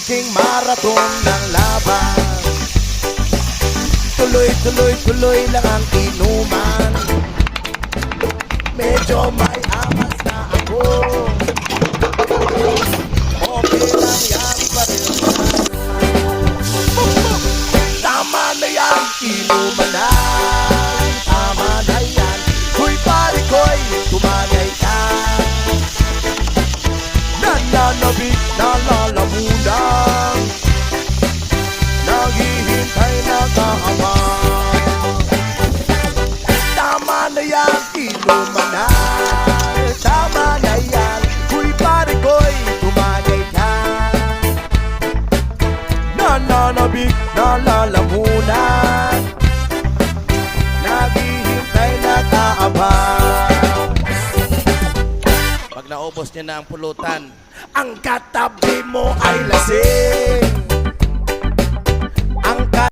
aking marathon ng laban. Tuloy lang ang inuman. Medyo may amas na ako. Okay lang yan pa rin. Tama na yan, inuman na. Tama na yan. Huy pare ko'y tumagay ka. Nananabik, nalalamunan. Naghihintay, nag-aabang. Tama na yan, inuman na. Tama na yan. Huy pare ko'y tumagay ka. Nananabik, nalalamunan. Naghihintay, nag-aabang. Pag naubos niya na ang pulutan, ang katabi mo ay lasing.